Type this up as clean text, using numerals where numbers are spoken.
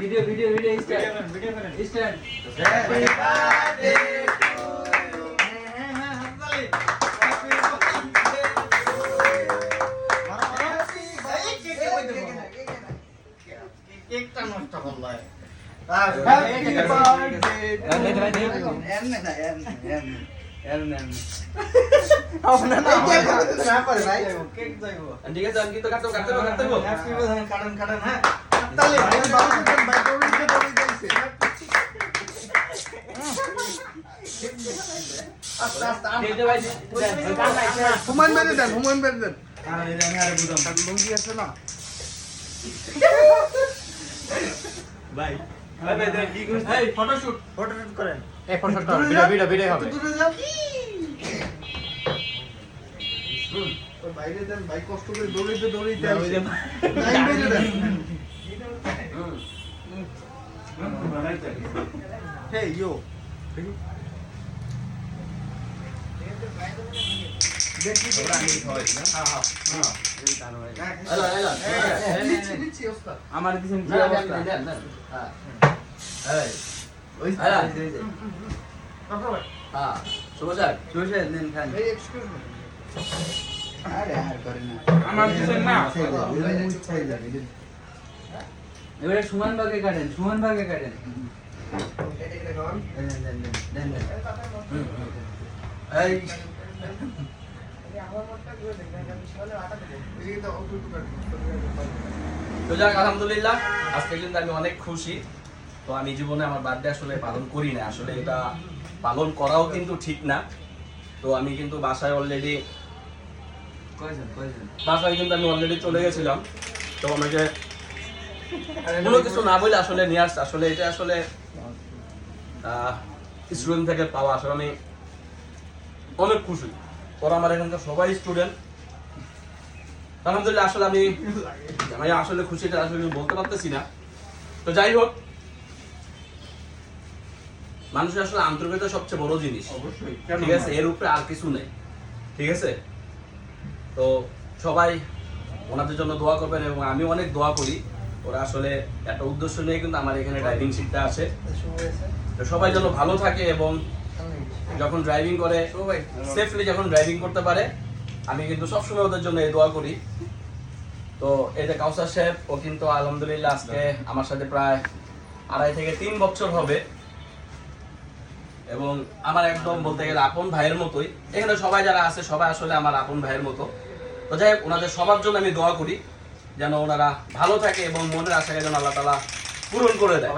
Video start start happy birthday কেকটা নষ্ট করলাই happy birthday cake যাইবো ঠিক আছে আমি তো কাটতে হ্যাপি বার্থডে কাটন হ্যাঁ তালি ভাই ভাই দৌড়িতে আস্তে আস্তে ভাই হুমায়ুন বেড়ে দেন আরে আমি আরে বুঝাম লুঙ্গি আছে না ভাই কি করছ এই ফটোশুট করেন এই ফটোশুট ভিডিও হবে দূরে যান ওই বাইরে দেন ভাই কষ্ট করে দৌড়িতে আসছে নাই বেড়ে দেন হে ইয়ো দেখি ওরা আমি খাওয়াই না হ্যাঁ নিচ্ছি ওস্তাদ আমার দিছেন কি অবস্থা হ্যাঁ এই ওই হ্যাঁ সুবজার নেন খান এই এক্সকিউজ মি আরে আর করেন না আমার দিছেন না চাই যাবে এবারে সুমন ভাগে কাটেন এই তো যাক আলহামদুলিল্লাহ আজকে কিন্তু আমি অনেক খুশি। তো আমি জীবনে আমার বার্থডে আসলে পালন করি না, আসলে এটা পালন করাও কিন্তু ঠিক না। তো আমি কিন্তু বাসায় অলরেডি কিন্তু আমি অলরেডি চলে গেছিলাম। তো আমাকে কোনো কিছু না বলে আসলে নিয়ে আসছে, আসলে এটা আসলে স্টুডেন্ট থেকে পাওয়া, আসলে আমি অনেক খুশি। ওরা আমার এখানকার সবাই স্টুডেন্ট। আলহামদুলিল্লাহ আসলে আমি আসলে খুশিটা আসলে বলতে পারতেছি না। তো যাই হোক, মানুষের আসলে আন্তরিকতা সবচেয়ে বড় জিনিস, ঠিক আছে, এর উপরে আর কিছু নেই, ঠিক আছে। তো সবাই ওনাদের জন্য দোয়া করবেন এবং আমি অনেক দোয়া করি। ওরা আসলে একটা উদ্দেশ্য নিয়ে কিন্তু আমার এখানে ড্রাইভিং শিখতে আসে। তো সবাই যেন ভালো থাকে এবং যখন ড্রাইভিং করে সেফলি যখন ড্রাইভিং করতে পারে, আমি কিন্তু সবসময় ওদের জন্য এই দোয়া করি। তো এই যে কাউসার সাহেব, ও কিন্তু আলহামদুলিল্লাহ আজকে আমার সাথে প্রায় 2.5 থেকে 3 বছর হবে এবং আমার একদম বলতে গেলে আপন ভাইয়ের মতোই। এখানে সবাই যারা আছে সবাই আসলে আমার আপন ভাইয়ের মতো। তো যাই হোক, ওনাদের সবার জন্য আমি দোয়া করি যেন ওনারা ভালো থাকে এবং মনের আশাকে যেন আল্লাহ তাআলা পূরণ করে দেয়।